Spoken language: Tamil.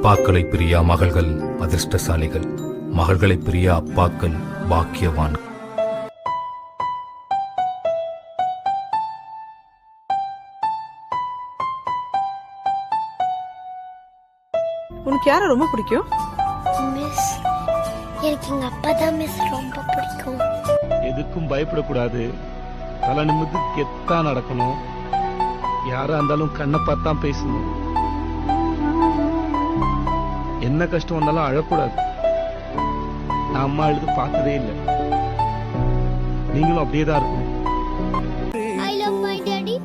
அப்பாக்களை பிரியா மகள்கள் அதிர்ஷ்டசாலிகள், மகள்களை பிரியா அப்பாக்கள் பாக்கியவான். உனக்கு யார ரொம்ப பிடிக்கும்? மிஸ், எனக்கு எங்க அப்பா தான் மிஸ் ரொம்ப பிடிக்கும். எதுக்கும் பயப்படக்கூடாது, தலை நிமிர்ந்து கெத்தா நடக்கணும், யாரா இருந்தாலும் கண்ணை பார்த்தான் பேசணும், என்ன கஷ்டம் வந்தாலும் அழக்கூடாது. நான் அம்மா அழுது பார்த்ததே இல்லை, நீங்களும் அப்படியே தான் இருக்கணும். I love my daddy.